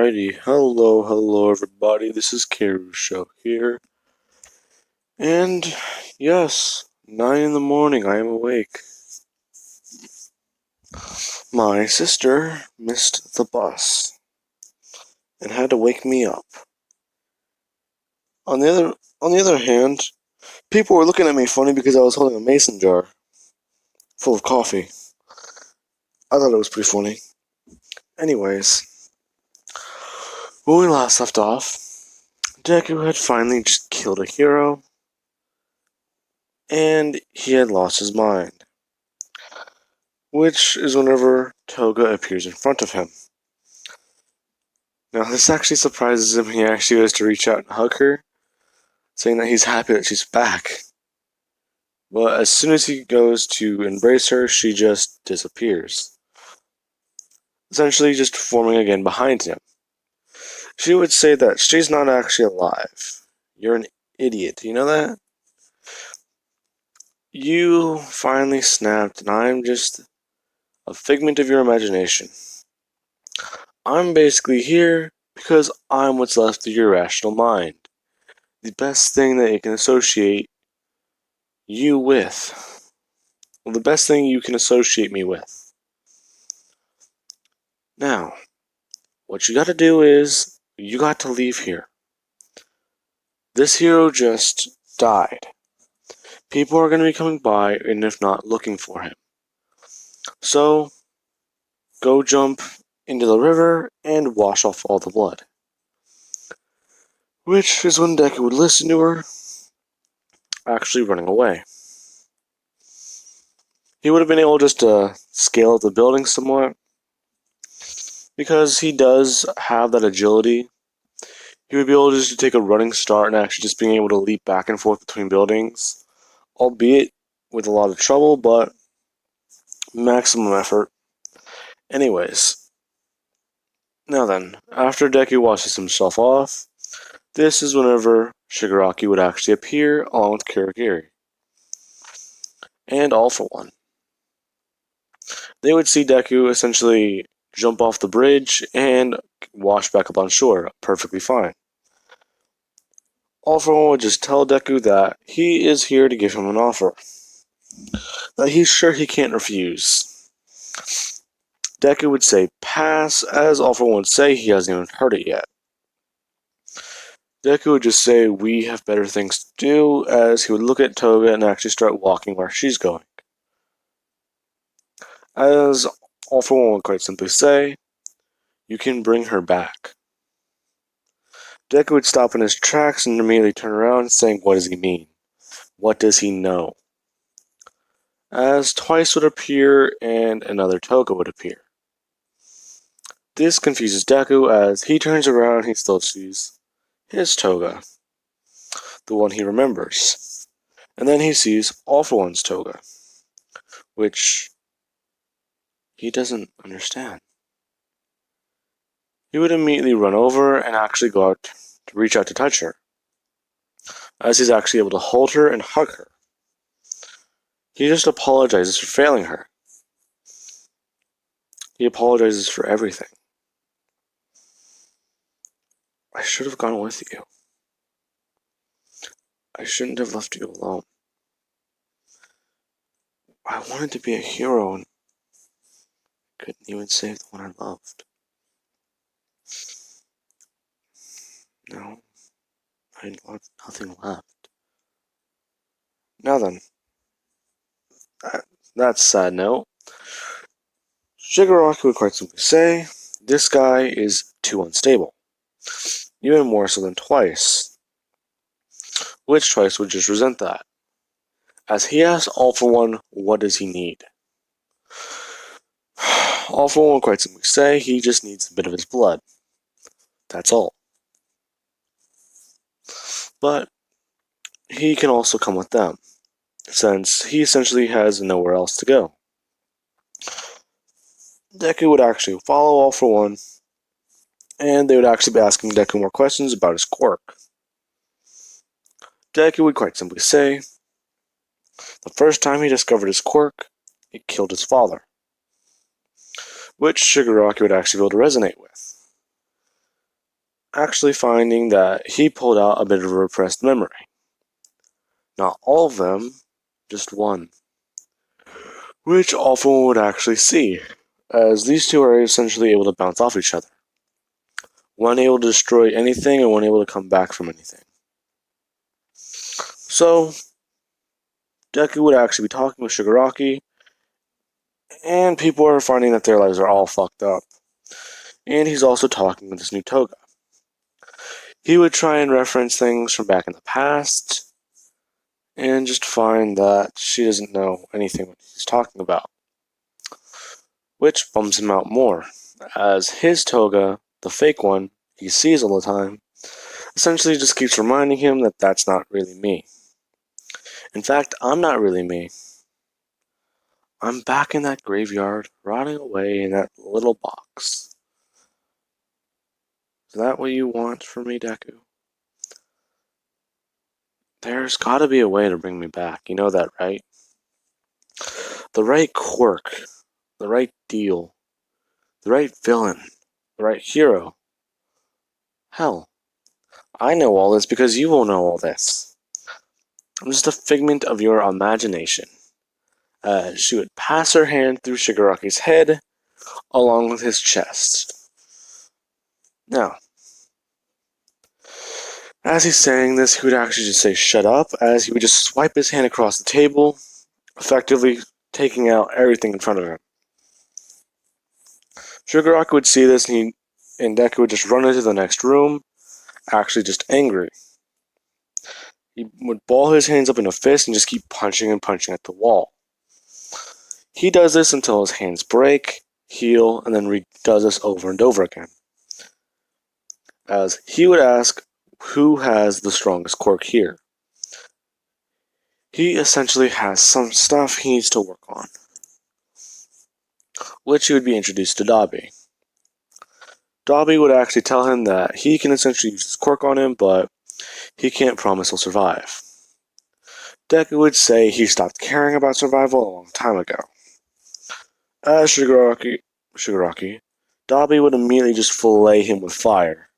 Alrighty, hello everybody, this is Karu Show here, and yes, 9 in the morning, I am awake. My sister missed the bus, and had to wake me up. On the other hand, people were looking at me funny because I was holding a mason jar, full of coffee. I thought it was pretty funny. Anyways, when we last left off, Deku had finally just killed a hero, and he had lost his mind, which is whenever Toga appears in front of him. Now, this actually surprises him. He actually goes to reach out and hug her, saying that he's happy that she's back. But as soon as he goes to embrace her, she just disappears, essentially just forming again behind him. She would say that she's not actually alive. You're an idiot, you know that? You finally snapped, and I'm just a figment of your imagination. I'm basically here because I'm what's left of your rational mind. The best thing that it can associate you with. Well, the best thing you can associate me with. Now, what you gotta do is, you got to leave here. This hero just died. People are gonna be coming by, and if not, looking for him. So, go jump into the river and wash off all the blood. Which is when Deku would listen to her, actually running away. He would have been able just to scale up the building somewhat, because he does have that agility. He would be able just to take a running start and actually just being able to leap back and forth between buildings, albeit with a lot of trouble, but maximum effort. Anyways, now then, after Deku washes himself off, this is whenever Shigaraki would actually appear along with Kirigiri. And All For One. They would see Deku essentially jump off the bridge and wash back up on shore, perfectly fine. All For One would just tell Deku that he is here to give him an offer, that he's sure he can't refuse. Deku would say pass, as All For One would say he hasn't even heard it yet. Deku would just say we have better things to do, as he would look at Toga and actually start walking where she's going. As All For One would quite simply say, you can bring her back. Deku would stop in his tracks and immediately turn around, saying, what does he mean? What does he know? As Twice would appear and another Toga would appear. This confuses Deku, as he turns around and he still sees his Toga, the one he remembers. And then he sees All For One's Toga, which he doesn't understand. He would immediately run over and actually go out to reach out to touch her, as he's actually able to hold her and hug her. He just apologizes for failing her. He apologizes for everything. I should have gone with you. I shouldn't have left you alone. I wanted to be a hero and couldn't even save the one I loved. No, I had nothing left. Now then, that's a sad note. Shigaraki would quite simply say, this guy is too unstable. Even more so than Twice. Which Twice would just resent that, as he asks All For One, what does he need? All For One would quite simply say he just needs a bit of his blood. That's all. But he can also come with them, since he essentially has nowhere else to go. Deku would actually follow All For One, and they would actually be asking Deku more questions about his quirk. Deku would quite simply say, the first time he discovered his quirk, it killed his father, which Shigaraki would actually be able to resonate with. actually finding that he pulled out a bit of a repressed memory. Not all of them, just one, which Alpha would actually see, as these two are essentially able to bounce off each other. One able to destroy anything and one able to come back from anything. So, Deku would actually be talking with Shigaraki, and people are finding that their lives are all fucked up. And he's also talking with his new toga. He would try and reference things from back in the past, and just find that she doesn't know anything what he's talking about, which bums him out more, as his toga, the fake one he sees all the time, essentially just keeps reminding him that that's not really me. In fact, I'm not really me. I'm back in that graveyard, rotting away in that little box. Is that what you want from me, Deku? There's gotta be a way to bring me back, you know that, right? The right quirk, the right deal, the right villain, the right hero. Hell, I know all this because you will know all this. I'm just a figment of your imagination. She would pass her hand through Shigaraki's head, along with his chest. Now, as he's saying this, he would actually just say, "Shut up," as he would just swipe his hand across the table, effectively taking out everything in front of him. Shigaraki would see this, and Deku would just run into the next room, actually just angry. He would ball his hands up in a fist and just keep punching and punching at the wall. He does this until his hands break, heal, and then does this over and over again. As he would ask, who has the strongest quirk here? He essentially has some stuff he needs to work on, which he would be introduced to Dabi. Dabi would actually tell him that he can essentially use his quirk on him, but he can't promise he'll survive. Deku would say he stopped caring about survival a long time ago. As Shigaraki, Dabi would immediately just fillet him with fire,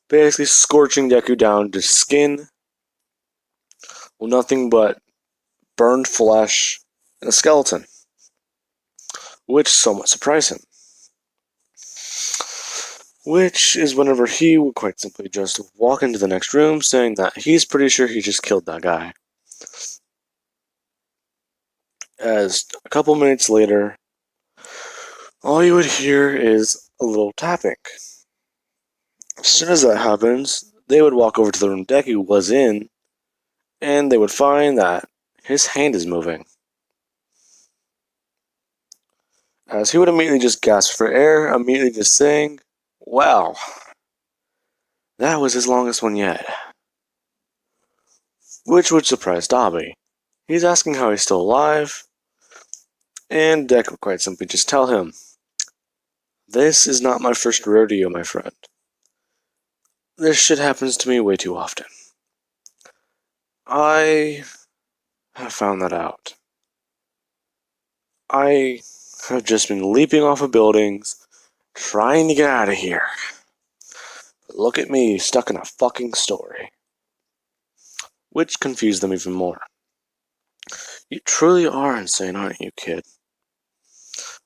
basically scorching Deku down to skin, with nothing but burned flesh and a skeleton, which somewhat surprised him. Which is whenever he would quite simply just walk into the next room saying that he's pretty sure he just killed that guy. As a couple minutes later, all you would hear is a little tapping. As soon as that happens, they would walk over to the room Deku was in, and they would find that his hand is moving. As he would immediately just gasp for air, immediately just saying, "Wow, that was his longest one yet." Which would surprise Dabi. He's asking how he's still alive, and Deku would quite simply just tell him, "This is not my first rodeo, my friend. This shit happens to me way too often. I have found that out. I have just been leaping off of buildings, trying to get out of here. But look at me, stuck in a fucking story." Which confused them even more. "You truly are insane, aren't you, kid?"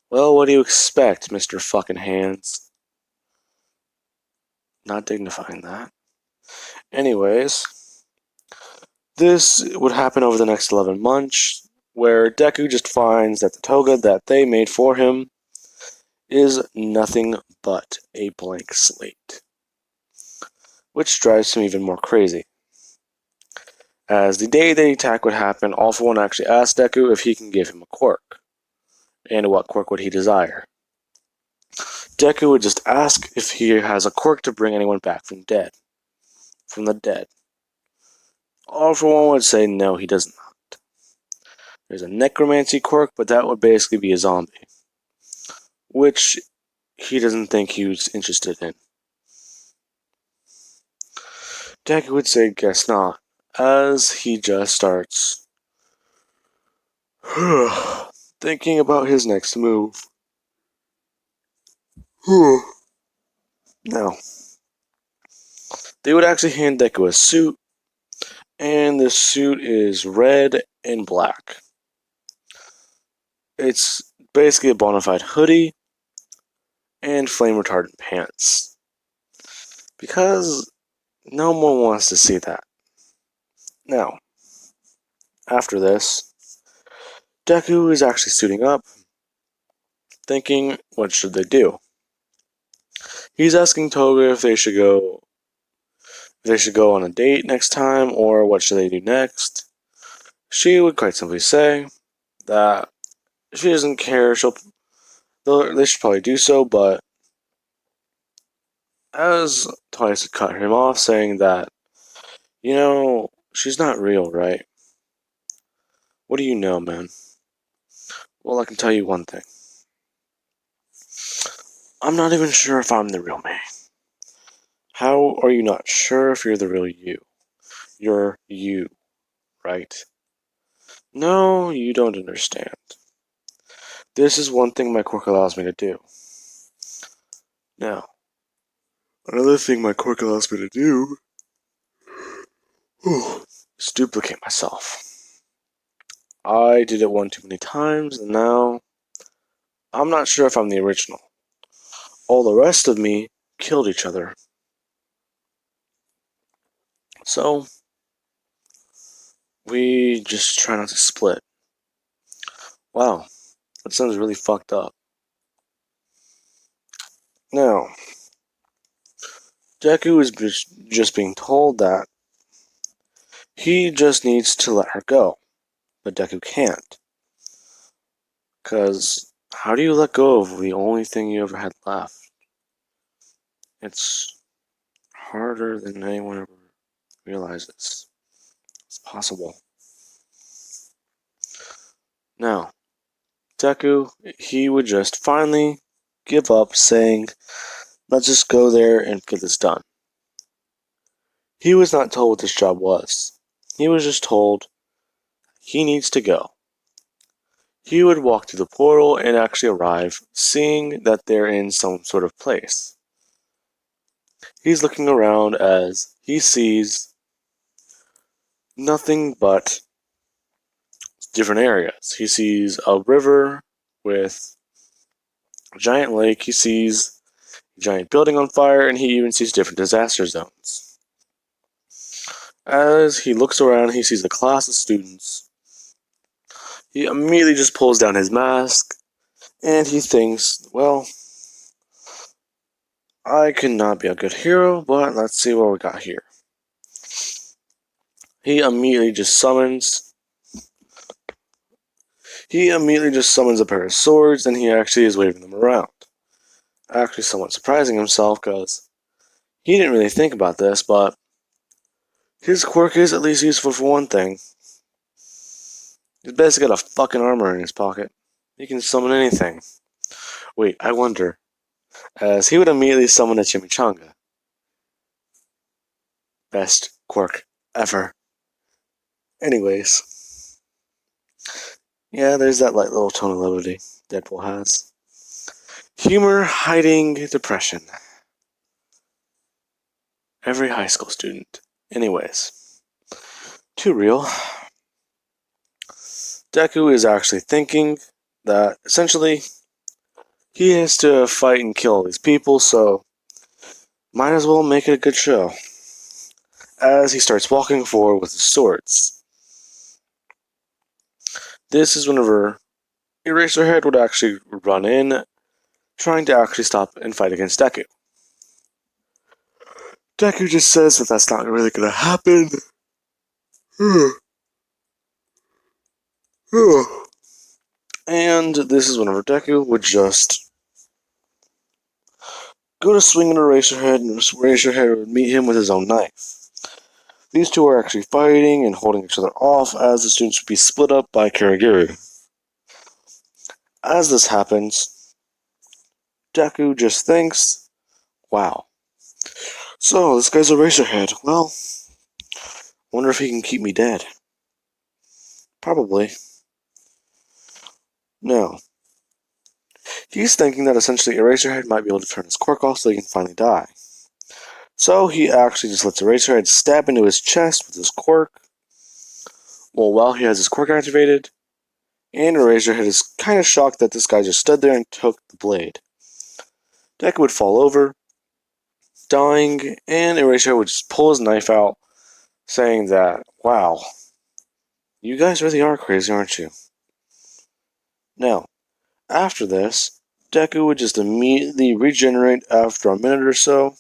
"Well, what do you expect, Mr. Fucking Hands?" Not dignifying that. Anyways, this would happen over the next 11 months, where Deku just finds that the toga that they made for him is nothing but a blank slate, which drives him even more crazy. As the day the attack would happen, All For One actually asked Deku if he can give him a quirk, and what quirk would he desire. Deku would just ask if he has a quirk to bring anyone back from the dead. All For One would say no, he does not. There's a necromancy quirk, but that would basically be a zombie, which he doesn't think he was interested in. Deku would say guess not, as he just starts thinking about his next move. Now, they would actually hand Deku a suit, and the suit is red and black. It's basically a bona fide hoodie and flame retardant pants. Because no one wants to see that. Now, after this, Deku is actually suiting up, thinking, what should they do? He's asking Toga if they should go on a date next time, or what should they do next. She would quite simply say that she doesn't care. They should probably do so, but as Twice had cut him off, saying that, she's not real, right? What do you know, man? Well, I can tell you one thing. I'm not even sure if I'm the real me. How are you not sure if you're the real you? You're you, right? No, you don't understand. This is one thing my quirk allows me to do. Now, another thing my quirk allows me to do is duplicate myself. I did it one too many times, and now I'm not sure if I'm the original. All the rest of me killed each other. So, we just try not to split. Wow, that sounds really fucked up. Now, Deku is just being told that he just needs to let her go, but Deku can't. Because how do you let go of the only thing you ever had left? It's harder than anyone ever realizes. It's possible. Now, Deku, he would just finally give up, saying, let's just go there and get this done. He was not told what this job was. He was just told he needs to go. He would walk through the portal and actually arrive, seeing that they're in some sort of place. He's looking around as he sees nothing but different areas. He sees a river with a giant lake. He sees a giant building on fire, and he even sees different disaster zones. As he looks around, he sees a class of students. He immediately just pulls down his mask, and he thinks, well, I could not be a good hero, but let's see what we got here. He immediately just summons a pair of swords, and he actually is waving them around. Actually somewhat surprising himself, because he didn't really think about this, but his quirk is at least useful for one thing. He's basically got a fucking armor in his pocket. He can summon anything. Wait, I wonder, as he would immediately summon a chimichanga. Best quirk ever. Anyways. Yeah, there's that light little tone of levity Deadpool has. Humor hiding depression. Every high school student. Anyways. Too real. Deku is actually thinking that, essentially, he has to fight and kill all these people, so might as well make it a good show. As he starts walking forward with his swords. This is whenever Eraserhead would actually run in, trying to actually stop and fight against Deku. Deku just says that that's not really going to happen. And this is whenever Deku would just go to swing at Eraserhead, and Eraserhead would meet him with his own knife. These two are actually fighting and holding each other off, as the students would be split up by Karagiri. As this happens, Deku just thinks, wow. So, this guy's Eraserhead. Well, wonder if he can keep me dead. Probably. No. He's thinking that essentially Eraserhead might be able to turn his quirk off so he can finally die. So he actually just lets Eraserhead stab into his chest with his quirk. Well, while he has his quirk activated, and Eraserhead is kind of shocked that this guy just stood there and took the blade. Deku would fall over, dying, and Eraserhead would just pull his knife out, saying that, wow, you guys really are crazy, aren't you? Now, after this, Deku would just immediately regenerate after a minute or so,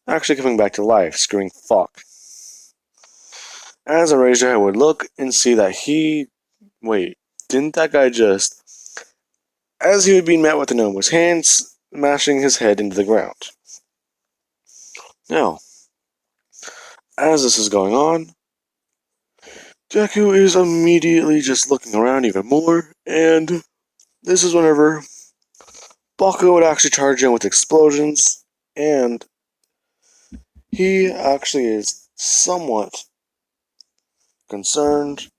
actually coming back to life, screaming fuck. As Eraserhead would look and see that wait, didn't that guy just... As he would be met with the gnome, his hands mashing his head into the ground. Now, as this is going on, Deku is immediately just looking around even more, and this is whenever Bakugo would actually charge in with explosions, and he actually is somewhat concerned,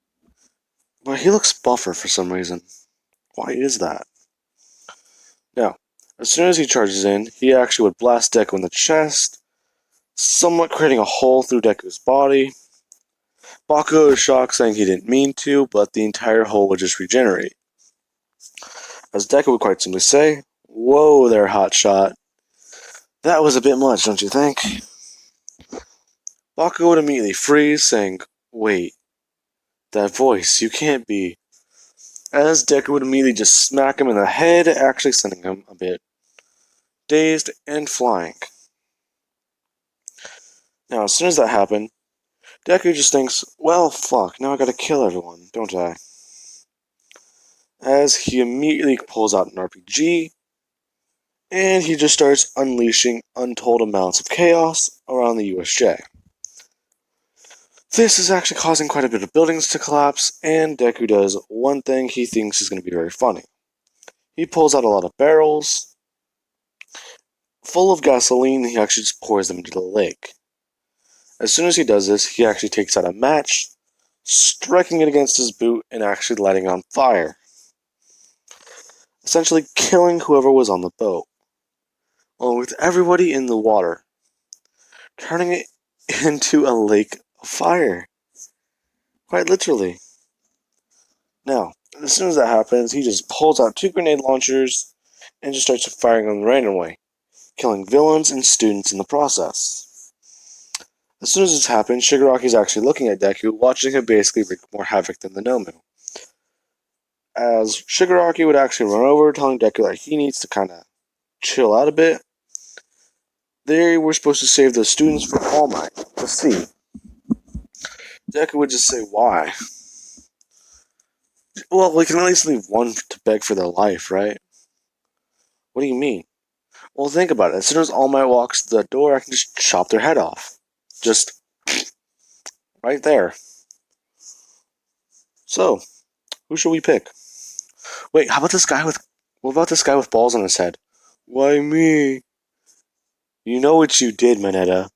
but he looks buffer for some reason. Why is that? Now, as soon as he charges in, he actually would blast Deku in the chest, somewhat creating a hole through Deku's body. Bakugo is shocked, saying he didn't mean to, but the entire hole would just regenerate. As Deku would quite simply say, "Whoa there, hotshot. That was a bit much, don't you think?" Bakugo would immediately freeze, saying, "Wait, that voice, you can't be..." As Deku would immediately just smack him in the head, actually sending him a bit dazed and flying. Now, as soon as that happened, Deku just thinks, well, fuck, now I gotta kill everyone, don't I? As he immediately pulls out an RPG, and he just starts unleashing untold amounts of chaos around the USJ. This is actually causing quite a bit of buildings to collapse, and Deku does one thing he thinks is going to be very funny. He pulls out a lot of barrels full of gasoline, and he actually just pours them into the lake. As soon as he does this, he actually takes out a match, striking it against his boot and actually lighting it on fire, essentially killing whoever was on the boat, along with everybody in the water, turning it into a lake of fire. Quite literally. Now, as soon as that happens, he just pulls out 2 grenade launchers and just starts firing them randomly, killing villains and students in the process. As soon as this happens, Shigaraki's actually looking at Deku, watching him basically wreak more havoc than the Nomu. As Shigaraki would actually run over, telling Deku that he needs to kind of chill out a bit. They were supposed to save the students from All Might. Let's see. Deku would just say, why? Well, we can at least leave one to beg for their life, right? What do you mean? Well, think about it. As soon as All Might walks to the door, I can just chop their head off. Just right there. So, who should we pick? Wait, how about this guy with... What about this guy with balls on his head? Why me? You know what you did, Mineta.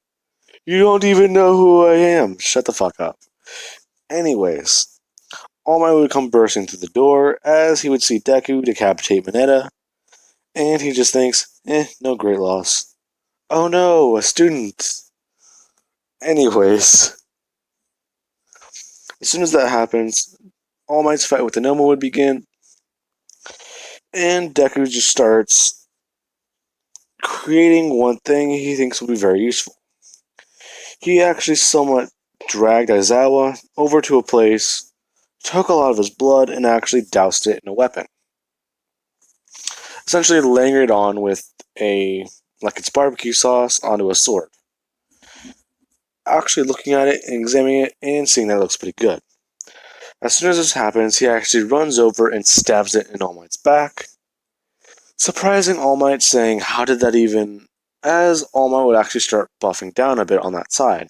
You don't even know who I am. Shut the fuck up. Anyways, All Might would come bursting through the door as he would see Deku decapitate Mineta, and he just thinks, no great loss. Oh no, a student. Anyways, as soon as that happens, All Might's fight with the Nomu would begin, and Deku just starts creating one thing he thinks will be very useful. He actually somewhat dragged Aizawa over to a place, took a lot of his blood, and actually doused it in a weapon. Essentially laying it on with like it's barbecue sauce onto a sword. Actually looking at it and examining it and seeing that it looks pretty good. As soon as this happens, he actually runs over and stabs it in All Might's back, surprising All Might, saying, how did that even... As All Might would actually start buffing down a bit on that side.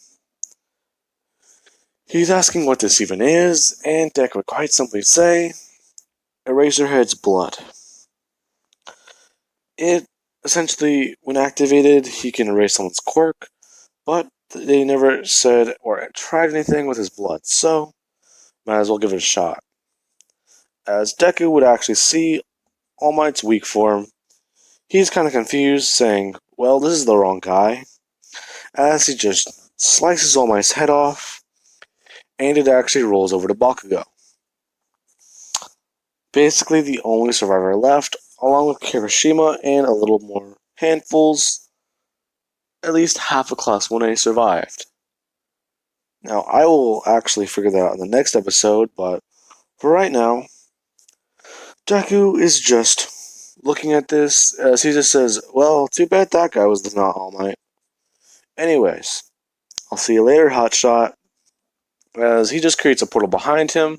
He's asking what this even is, and Deku would quite simply say, Eraserhead's blood. It essentially, when activated, he can erase someone's quirk, but they never said or tried anything with his blood, so might as well give it a shot. As Deku would actually see All Might's weak form, He's kind of confused, saying, well, this is the wrong guy, as he just slices All Might's head off, and it actually rolls over to Bakugo. Basically the only survivor left, along with Kirishima and a little more handfuls. At least half of Class 1A survived. Now, I will actually figure that out in the next episode, but for right now, Deku is just looking at this as he just says, well, too bad that guy was not All Might. Anyways, I'll see you later, Hotshot, as he just creates a portal behind him,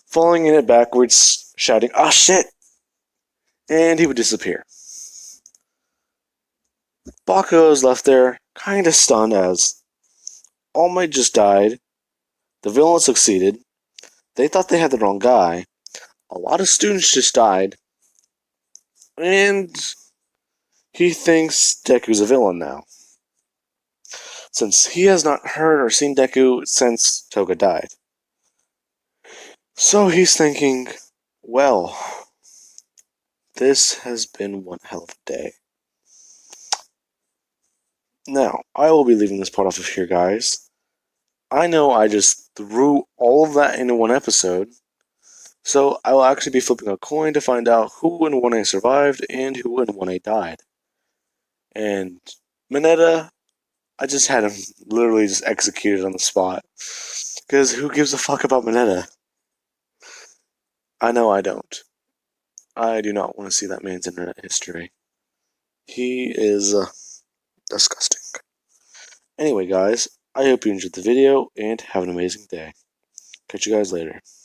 falling in it backwards, shouting, ah, shit! And he would disappear. Bakugo is left there, kinda stunned as All Might just died, the villain succeeded, they thought they had the wrong guy, a lot of students just died, and he thinks Deku's a villain now, since he has not heard or seen Deku since Toga died. So he's thinking, well, this has been one hell of a day. Now, I will be leaving this part off of here, guys. I know I just threw all of that into one episode, so I will actually be flipping a coin to find out who in 1A survived and who in 1A died. And Mineta, I just had him literally just executed on the spot. Because who gives a fuck about Mineta? I know I don't. I do not want to see that man's internet history. He is disgusting. Anyway, guys, I hope you enjoyed the video and have an amazing day. Catch you guys later.